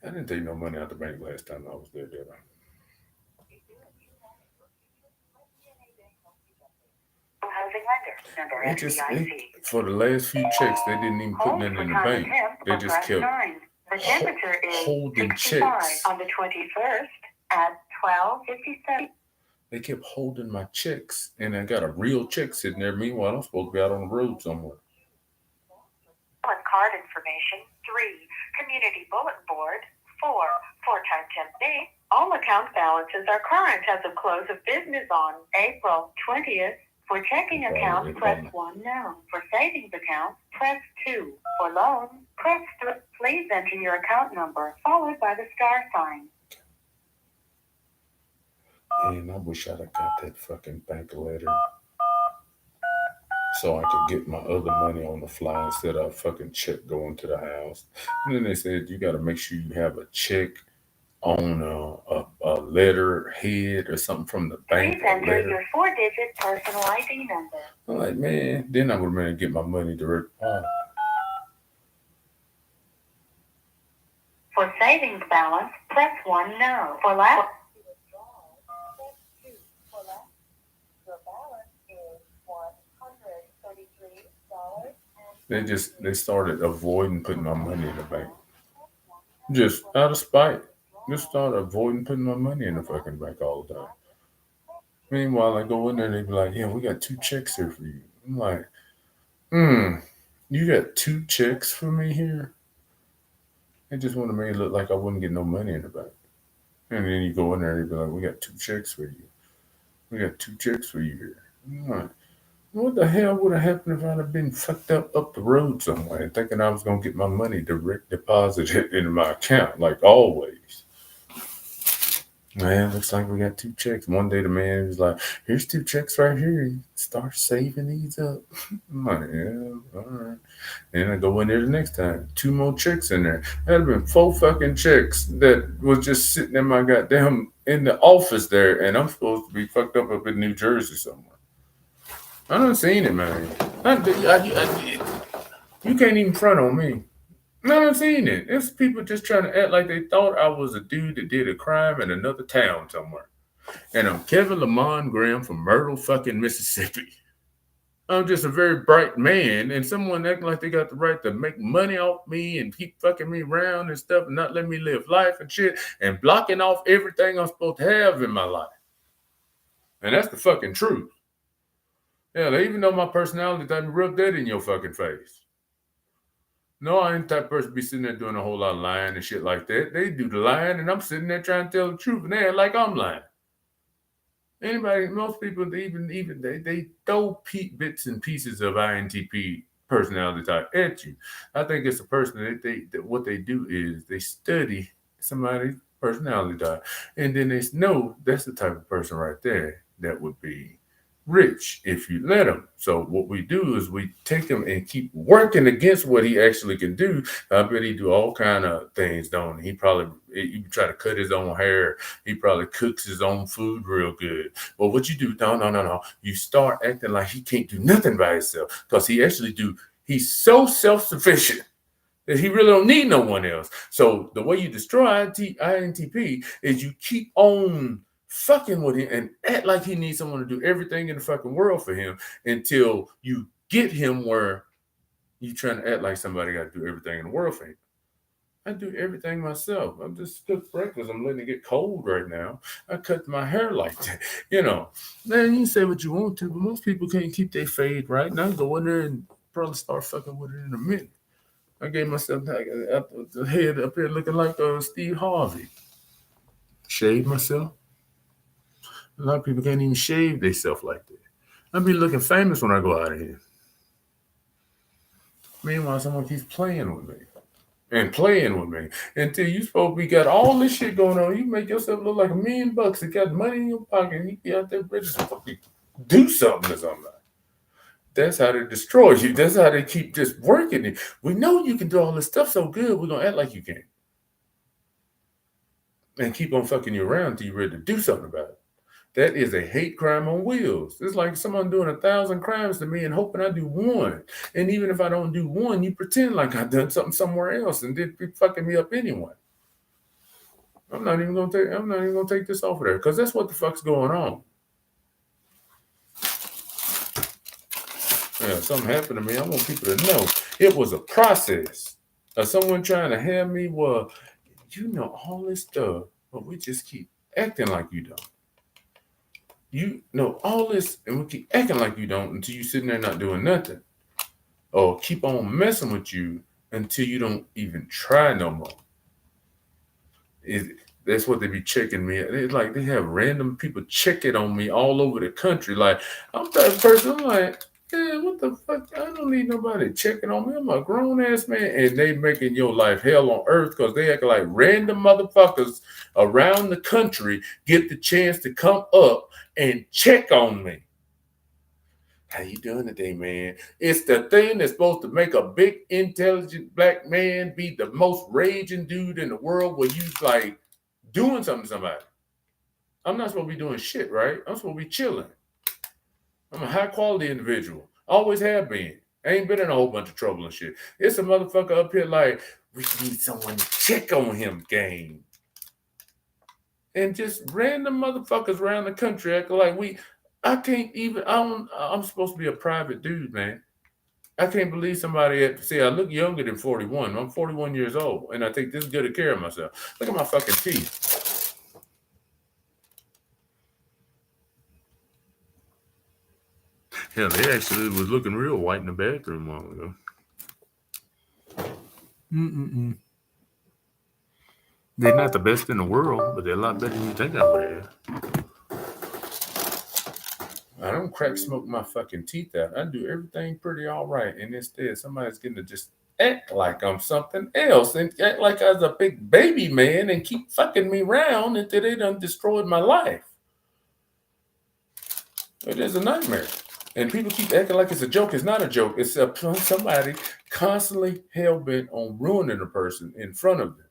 I didn't take no money out the bank last time I was there, did I? Housing lender, member For the last few checks, they didn't even put nothing in the bank. They just kept The temperature is holding 65 checks. on the 21st at 12:57. They kept holding my checks, and I got a real check sitting there. Meanwhile, I'm supposed to be out on the road somewhere. Card information. 3. Community bulletin board. 4. Four-time temp date. All account balances are current as of close of business on April 20th. For checking accounts, press 1 now. For savings accounts, press 2. For loans, press 3. Please enter your account number followed by the star sign. And I wish I'd have got that fucking bank letter so I could get my other money on the fly instead of a fucking check going to the house. And then they said you got to make sure you have a check on a letter head or something from the bank. Please enter your 4-digit personal ID number. I'm like, man, then I would have been able to get my money direct deposit. For savings balance, press 1 now. For last They started avoiding putting my money in the bank. Just out of spite. Just started avoiding putting my money in the fucking bank all the time. Meanwhile, I go in there and they be like, yeah, we got 2 checks here for you. I'm like, you got 2 checks for me here? They just want to make it look like I wouldn't get no money in the bank. And then you go in there and they be like, we got 2 checks for you. We got 2 checks for you here. I'm like, what the hell would have happened if I'd have been fucked up the road somewhere thinking I was going to get my money direct deposited into my account like always? Man, looks like we got 2 checks. One day the man was like, here's 2 checks right here. Start saving these up. I'm like, yeah, all right. Then I go in there the next time. 2 more checks in there. That'd have been 4 fucking checks that was just sitting in my goddamn in the office there, and I'm supposed to be fucked up in New Jersey somewhere. I done seen it, man. You can't even front on me. I done seen it. It's people just trying to act like they thought I was a dude that did a crime in another town somewhere. And I'm Kevin Lamont Graham from Myrtle, fucking Mississippi. I'm just a very bright man, and someone acting like they got the right to make money off me and keep fucking me around and stuff and not let me live life and shit and blocking off everything I'm supposed to have in my life. And that's the fucking truth. Yeah, they even know my personality doesn't rub that in your fucking face. No, I ain't the type of person to be sitting there doing a whole lot of lying and shit like that. They do the lying, and I'm sitting there trying to tell the truth, and they act like I'm lying. Anybody, most people, they throw bits and pieces of INTP personality type at you. I think it's a person that what they do is they study somebody's personality type, and then they know that's the type of person right there that would be rich if you let him. So what we do is we take him and keep working against what he actually can do. I bet he do all kind of things, don't he? He try to cut his own hair. He probably cooks his own food real good. But what you do, no. You start acting like he can't do nothing by himself because he actually do. He's so self-sufficient that he really don't need no one else. So the way you destroy INTP is you keep on fucking with him and act like he needs someone to do everything in the fucking world for him until you get him where you trying to act like somebody got to do everything in the world for him. I do everything myself. I'm just cook breakfast. I'm letting it get cold right now. I cut my hair like that. You know, man, you can say what you want to, but most people can't keep their fade right. Now go in there and probably start fucking with it in a minute. I gave myself the head up here looking like Steve Harvey. Shave myself. A lot of people can't even shave themselves like that. I be looking famous when I go out of here. Meanwhile, someone keeps playing with me and playing with me until you supposed to be got all this shit going on. You make yourself look like $1,000,000 and got money in your pocket and you be out there ready to fucking do something to somebody. That's how they destroy you. That's how they keep just working it. We know you can do all this stuff so good, we're gonna act like you can. And keep on fucking you around until you're ready to do something about it. That is a hate crime on wheels. It's like someone doing 1,000 crimes to me and hoping I do one. And even if I don't do one, you pretend like I've done something somewhere else and did be fucking me up anyway. I'm not even gonna take this off of there because that's what the fuck's going on. Yeah, something happened to me. I want people to know it was a process of someone trying to have me. Well, you know all this stuff, but we just keep acting like you don't. You know all this, and we keep acting like you don't until you sitting there not doing nothing, or keep on messing with you until you don't even try no more. It, that's what they be checking me. It's like they have random people checking on me all over the country. Like I'm that person. I'm like, yeah, what the fuck? I don't need nobody checking on me. I'm a grown ass man, and they making your life hell on earth because they act like random motherfuckers around the country get the chance to come up and check on me. How you doing today, man? It's the thing that's supposed to make a big, intelligent black man be the most raging dude in the world where you like doing something to somebody. I'm not supposed to be doing shit, right? I'm supposed to be chilling. I'm a high quality individual. Always have been. I ain't been in a whole bunch of trouble and shit. It's a motherfucker up here like, we need someone to check on him, gang. And just random motherfuckers around the country acting like I can't even, I'm supposed to be a private dude, man. I can't believe somebody see, I look younger than 41. I'm 41 years old, and I take this good of care of myself. Look at my fucking teeth. Hell, they actually was looking real white in the bathroom a while ago. Mm-mm-mm. They're not the best in the world, but they're a lot better than you think I would have. I don't crack smoke my fucking teeth out. I do everything pretty all right, and instead somebody's getting to just act like I'm something else and act like I was a big baby man and keep fucking me around until they done destroyed my life. It is a nightmare. And people keep acting like it's a joke. It's not a joke. It's somebody constantly hell bent on ruining a person in front of them.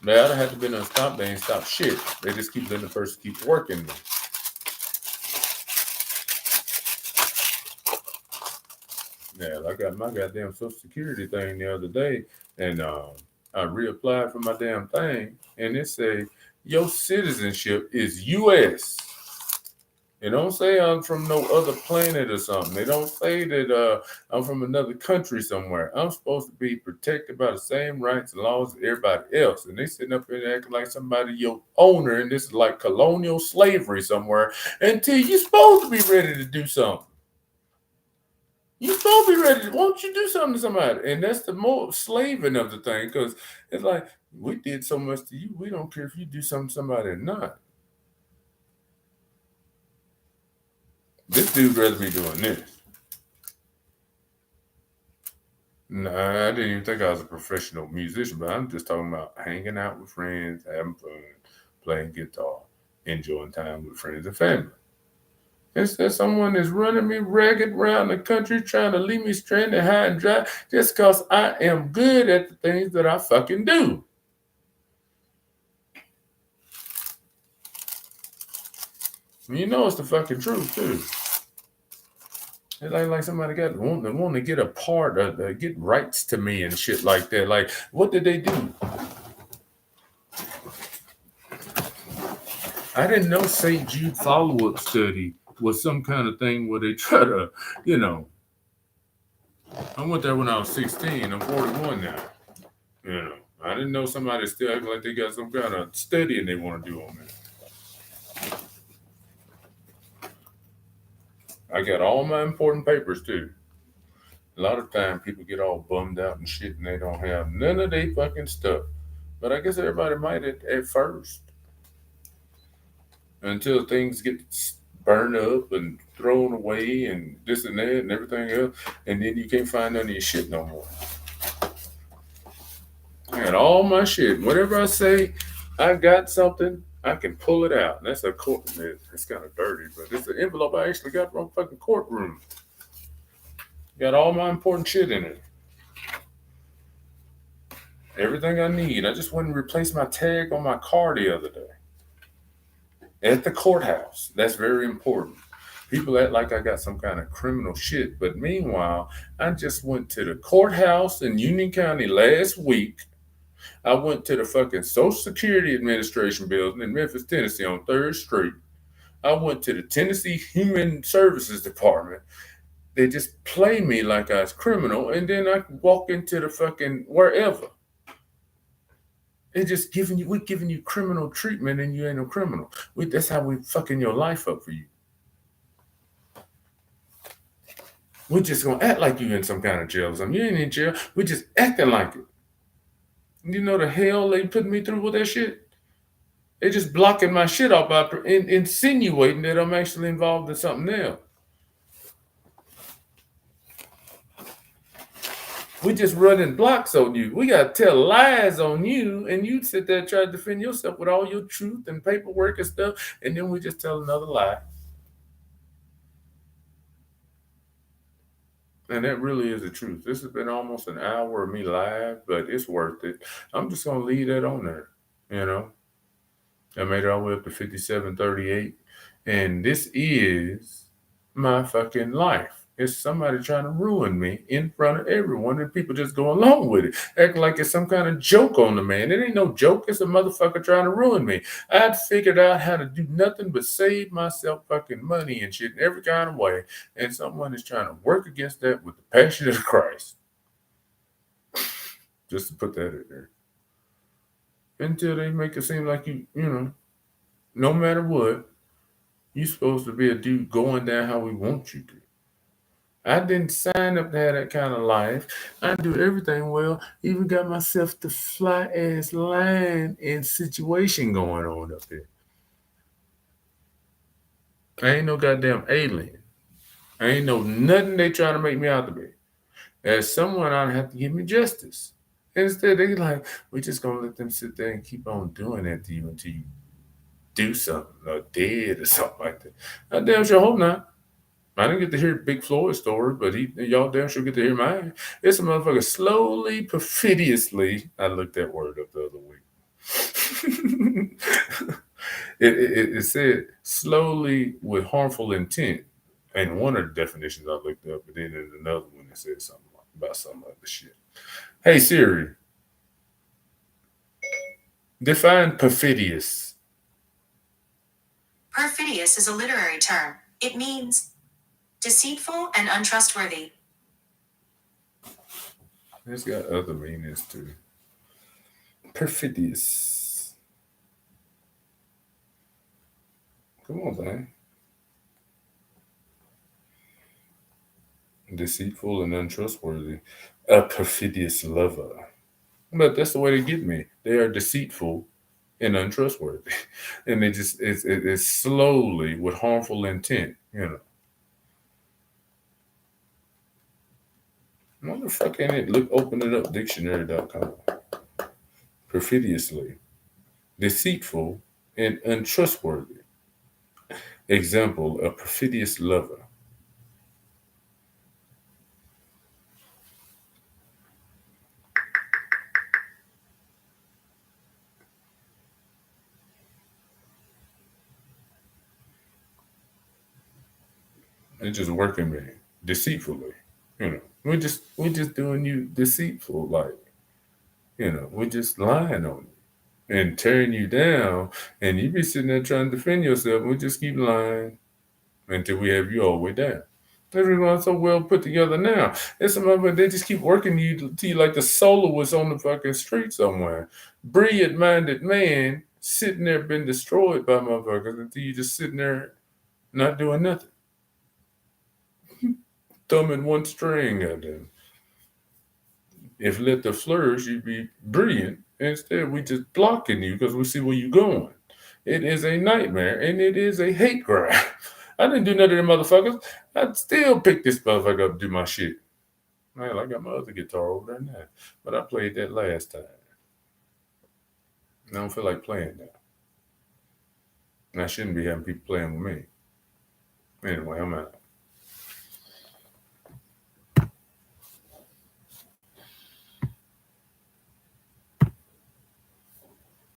Now, I had to be on stop. They ain't stop shit. They just keep letting the person keep working. Yeah, I got my goddamn Social Security thing the other day, and I reapplied for my damn thing, and it said your citizenship is U.S. They don't say I'm from no other planet or something. They don't say that I'm from another country somewhere. I'm supposed to be protected by the same rights and laws as everybody else. And they sitting up there acting like somebody your owner, and this is like colonial slavery somewhere until you're supposed to be ready to do something. You're supposed to be ready. Won't you do something to somebody? And that's the more slaving of the thing, because it's like we did so much to you. We don't care if you do something to somebody or not. This dude rather be doing this. Nah, I didn't even think I was a professional musician, but I'm just talking about hanging out with friends, having fun, playing guitar, enjoying time with friends and family. Instead, someone is running me ragged around the country trying to leave me stranded high and dry just because I am good at the things that I fucking do. You know it's the fucking truth, too. It's like somebody got want to get a part of get rights to me and shit like that. Like, what did they do? I didn't know St. Jude follow-up study was some kind of thing where they try to, you know, I went there when I was 16. I'm 41 now. You know, I didn't know somebody still acting like they got some kind of studying they want to do on me. I got all my important papers too. A lot of time people get all bummed out and shit and they don't have none of their fucking stuff. But I guess everybody might at first until things get burned up and thrown away and this and that and everything else. And then you can't find none of your shit no more. I got all my shit. Whatever I say, I got something, I can pull it out. And that's a court. It's kind of dirty, but it's an envelope I actually got from a fucking courtroom. Got all my important shit in it. Everything I need. I just went and replaced my tag on my car the other day at the courthouse. That's very important. People act like I got some kind of criminal shit, but meanwhile, I just went to the courthouse in Union County last week. I went to the fucking Social Security Administration building in Memphis, Tennessee on 3rd Street. I went to the Tennessee Human Services Department. They just play me like I was criminal, and then I walk into the fucking wherever. It's just we're giving you criminal treatment, and you ain't no criminal. That's how we fucking your life up for you. We're just gonna act like you in some kind of jail or something. You ain't in jail. We're just acting like it. You know the hell they put me through with that shit? They just blocking my shit off by insinuating that I'm actually involved in something else. We just running blocks on you. We gotta tell lies on you, and you sit there and try to defend yourself with all your truth and paperwork and stuff, and then we just tell another lie. And that really is the truth. This has been almost an hour of me live, but it's worth it. I'm just gonna leave that on there. You know, I made it all the way up to 57:38, and this is my fucking life. It's somebody trying to ruin me in front of everyone, and people just go along with it, acting like it's some kind of joke on the man. It ain't no joke. It's a motherfucker trying to ruin me. I'd figured out how to do nothing but save myself fucking money and shit in every kind of way, and someone is trying to work against that with the passion of Christ. Just to put that in there. Until they make it seem like you know, no matter what, you're supposed to be a dude going down how we want you to. I didn't sign up to have that kind of life. I do everything well. Even got myself the fly ass line and situation going on up here. I ain't no goddamn alien. I ain't know nothing they trying to make me out to be. As someone, I'd have to give me justice. Instead, they like, we're just gonna let them sit there and keep on doing that to you until you do something or dead or something like that. I damn sure hope not. I didn't get to hear Big Floyd's story, but y'all damn sure get to hear mine. It's a motherfucker slowly, perfidiously. I looked that word up the other week. it said slowly with harmful intent. And one of the definitions I looked up, but then there's another one that said something about some other shit. Hey Siri, define perfidious. Perfidious is a literary term. It means deceitful and untrustworthy. It's got other meanings too. Perfidious. Come on, man. Deceitful and untrustworthy. A perfidious lover. But that's the way they get me. They are deceitful and untrustworthy. And they just, it's slowly with harmful intent, you know. Motherfucking it. Look, open it up, dictionary.com. Perfidiously. Deceitful and untrustworthy. Example, a perfidious lover. It's just working me deceitfully. You know, we just doing you deceitful, like, you know, we're just lying on you and tearing you down, and you be sitting there trying to defend yourself. We just keep lying until we have you all the way down. Everyone's so well put together now. It's some of it, they just keep working you to you like the soloist on the fucking street somewhere. Brilliant minded man sitting there been destroyed by motherfuckers until you just sitting there not doing nothing. Thumbing one string at them. If let the flourish, you'd be brilliant. Instead, we just blocking you because we see where you're going. It is a nightmare and it is a hate crime. I didn't do none of them motherfuckers. I'd still pick this motherfucker up and do my shit. Man, I got my other guitar over there now. But I played that last time. And I don't feel like playing now. And I shouldn't be having people playing with me. Anyway, I'm out.